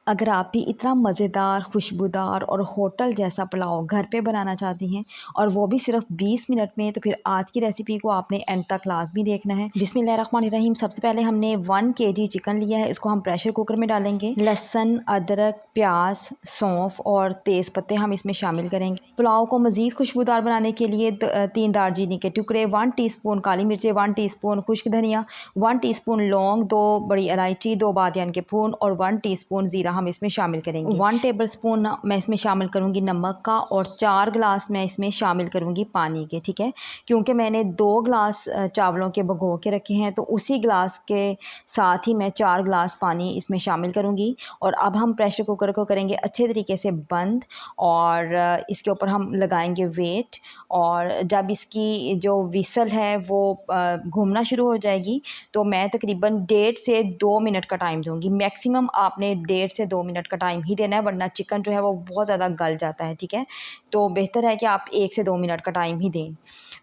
अगर आप भी इतना मज़ेदार, खुशबूदार और होटल जैसा पुलाव घर पे बनाना चाहती हैं और वो भी सिर्फ़ 20 मिनट में, तो फिर आज की रेसिपी को आपने एंड तक लाज़मी देखना है। बिस्मिल्लाहिर्रहमानिर्रहीम। सबसे पहले हमने 1 केजी चिकन लिया है, इसको हम प्रेशर कुकर में डालेंगे। लहसुन, अदरक, प्याज़, सौंफ और तेज़ पत्ते हम इसमें शामिल करेंगे। पुलाव को मज़ीद खुशबूदार बनाने के लिए 3 दालचीनी के टुकड़े, 1 टीस्पून काली मिर्चें, 1 टीस्पून खुश्क धनिया, 1 टीस्पून लौंग, 2 बड़ी इलायची, 2 बादियान के फूल और 1 टीस्पून ज़ीरा हम इसमें शामिल करेंगे। 1 टेबलस्पून मैं इसमें शामिल करूँगी नमक का और 4 ग्लास मैं इसमें शामिल करूँगी पानी के, ठीक है। क्योंकि मैंने 2 ग्लास चावलों के भिगो के रखे हैं, तो उसी ग्लास के साथ ही मैं 4 ग्लास पानी इसमें शामिल करूँगी। और अब हम प्रेशर कुकर को करेंगे अच्छे तरीके से बंद और इसके ऊपर हम लगाएंगे वेट। और जब इसकी जो विसल है वो घूमना शुरू हो जाएगी, तो मैं तकरीबन 1.5 से 2 मिनट का टाइम दूँगी। मैक्सिमम आपने 1.5 से 2 मिनट का टाइम ही देना है, वरना चिकन जो है वो बहुत ज़्यादा गल जाता है, ठीक है। तो बेहतर है कि आप 1 से 2 मिनट का टाइम ही दें।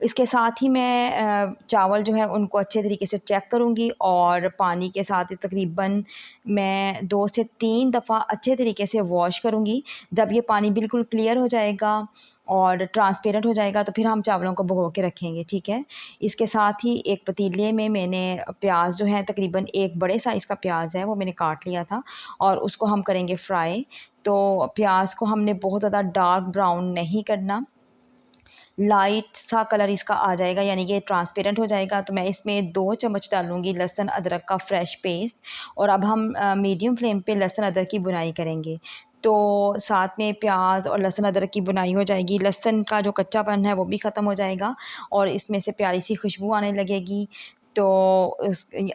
इसके साथ ही मैं चावल जो है उनको अच्छे तरीके से चेक करूँगी और पानी के साथ तकरीबन मैं 2 से 3 दफ़ा अच्छे तरीके से वॉश करूँगी। जब ये पानी बिल्कुल क्लियर हो जाएगा और ट्रांसपेरेंट हो जाएगा, तो फिर हम चावलों को भिगो के रखेंगे, ठीक है। इसके साथ ही एक पतीले में मैंने प्याज जो है, तकरीबन एक बड़े साइज़ का प्याज है वो मैंने काट लिया था और उसको हम करेंगे फ्राई। तो प्याज को हमने बहुत ज़्यादा डार्क ब्राउन नहीं करना, लाइट सा कलर इसका आ जाएगा, यानी कि ट्रांसपेरेंट हो जाएगा। तो मैं इसमें 2 चम्मच डालूँगी लहसुन अदरक का फ्रेश पेस्ट। और अब हम मीडियम फ्लेम पे लहसुन अदरक की भुनाई करेंगे। तो साथ में प्याज और लहसुन अदरक की भुनाई हो जाएगी, लहसुन का जो कच्चापन है वो भी ख़त्म हो जाएगा और इसमें से प्यारी सी खुशबू आने लगेगी। तो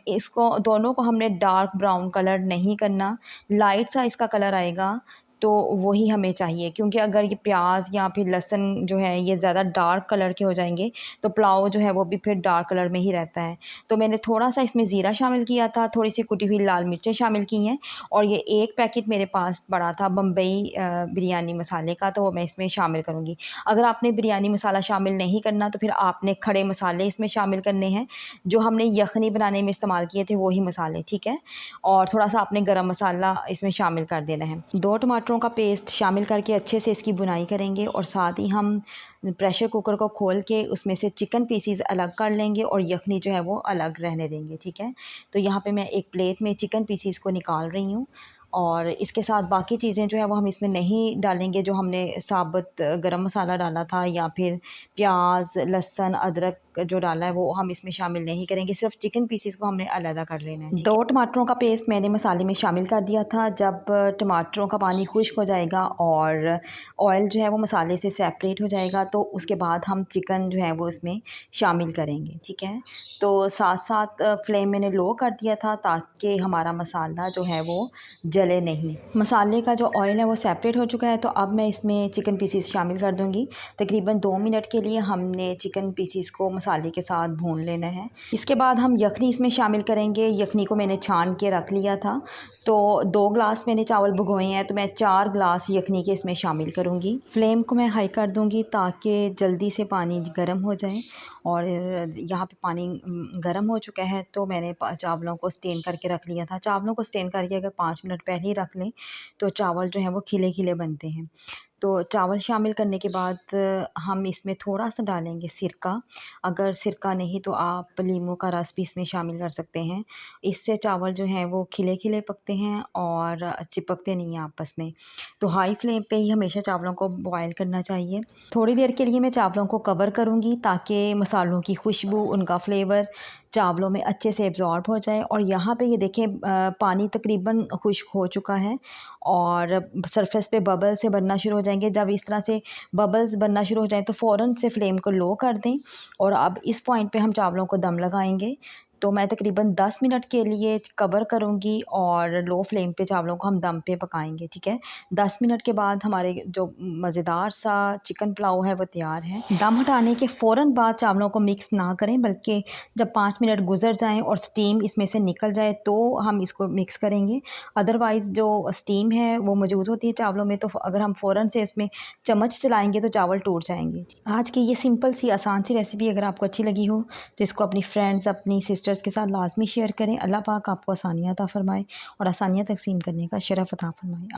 इसको दोनों को हमने डार्क ब्राउन कलर नहीं करना, लाइट सा इसका कलर आएगा, तो वही हमें चाहिए। क्योंकि अगर ये प्याज या फिर लहसुन जो है ये ज़्यादा डार्क कलर के हो जाएंगे, तो पुलाव जो है वो भी फिर डार्क कलर में ही रहता है। तो मैंने थोड़ा सा इसमें ज़ीरा शामिल किया था, थोड़ी सी कुटी हुई लाल मिर्चें शामिल की हैं और ये एक पैकेट मेरे पास पड़ा था बम्बई बिरयानी मसाले का, तो वो मैं इसमें शामिल करूँगी। अगर आपने बिरयानी मसाला शामिल नहीं करना, तो फिर आपने खड़े मसाले इसमें शामिल करने हैं, जो हमने यखनी बनाने में इस्तेमाल किए थे वही मसाले, ठीक है। और थोड़ा सा आपने गरम मसाला इसमें शामिल कर देना है। 2 टमाटरों का पेस्ट शामिल करके अच्छे से इसकी भुनाई करेंगे और साथ ही हम प्रेशर कुकर को खोल के उसमें से चिकन पीसीज अलग कर लेंगे और यखनी जो है वो अलग रहने देंगे, ठीक है। तो यहाँ पे मैं एक प्लेट में चिकन पीसीज को निकाल रही हूँ और इसके साथ बाकी चीज़ें जो है वो हम इसमें नहीं डालेंगे, जो हमने साबुत गरम मसाला डाला था या फिर प्याज, लहसुन, अदरक जो डाला है वो हम इसमें शामिल नहीं करेंगे। सिर्फ चिकन पीसीज को हमने अलग कर लेना है, ठीक है। 2 टमाटरों का पेस्ट मैंने मसाले में शामिल कर दिया था। जब टमाटरों का पानी खुश्क हो जाएगा और ऑयल जो है वो मसाले से सेपरेट हो जाएगा, तो उसके बाद हम चिकन जो है वो इसमें शामिल करेंगे, ठीक है। तो साथ-साथ फ्लेम मैंने लो कर दिया था ताकि हमारा मसाला जो है वो जले नहीं। मसाले का जो ऑयल है वो सेपरेट हो चुका है, तो अब मैं इसमें चिकन पीसीज शामिल कर दूँगी। तकरीबन 2 मिनट के लिए हमने चिकन पीसीज को मसाले के साथ भून लेना है। इसके बाद हम यखनी इसमें शामिल करेंगे। यखनी को मैंने छान के रख लिया था, तो 2 ग्लास मैंने चावल भिगोए हैं, तो मैं 4 ग्लास यखनी के इसमें शामिल करूँगी। फ्लेम को मैं हाई कर दूँगी ताकि जल्दी से पानी गर्म हो जाए। और यहाँ पे पानी गर्म हो चुका है, तो मैंने चावलों को स्टेन करके रख लिया था। चावलों को स्टेन करके अगर 5 मिनट पहले ही रख लें, तो चावल जो हैं वो खिले-खिले बनते हैं। तो चावल शामिल करने के बाद हम इसमें थोड़ा-सा डालेंगे सिरका। अगर सिरका नहीं तो आप नींबू का रस भी इसमें शामिल कर सकते हैं। इससे चावल जो हैं वो खिले-खिले पकते हैं और चिपकते नहीं हैं आपस में। तो हाई फ्लेम पे ही हमेशा चावलों को बॉयल करना चाहिए। थोड़ी देर के लिए मैं चावलों को कवर करूँगी ताकि मसालों की खुशबू, उनका फ्लेवर चावलों में अच्छे से एब्ज़ॉर्ब हो जाए। और यहाँ पे ये देखें पानी तकरीबन खुश्क हो चुका है और सरफेस पे बबल्स से बनना शुरू हो जाएंगे। जब इस तरह से बबल्स बनना शुरू हो जाएँ, तो फ़ौरन से फ्लेम को लो कर दें और अब इस पॉइंट पे हम चावलों को दम लगाएंगे। तो मैं तकरीबन 10 मिनट के लिए कवर करूँगी और लो फ्लेम पे चावलों को हम दम पे पकाएंगे, ठीक है। 10 मिनट के बाद हमारे जो मज़ेदार सा चिकन पुलाव है वो तैयार है। दम हटाने के फ़ौरन बाद चावलों को मिक्स ना करें, बल्कि जब 5 मिनट गुजर जाएं और स्टीम इसमें से निकल जाए तो हम इसको मिक्स करेंगे। अदरवाइज़ जो स्टीम है वो मौजूद होती है चावलों में, तो अगर हम फ़ौरन से इसमें चम्मच चलाएंगे तो चावल टूट जाएंगे। आज की ये सिंपल सी आसान सी रेसिपी अगर आपको अच्छी लगी हो, तो इसको अपनी फ्रेंड्स, अपनी सिस्टर्स अदर्स के साथ लाजमी शेयर करें। अल्लाह पाक आपको आसानियाँ अता फ़रमाए और आसानियाँ तकसीम करने का शरफ़ अता फ़रमाए।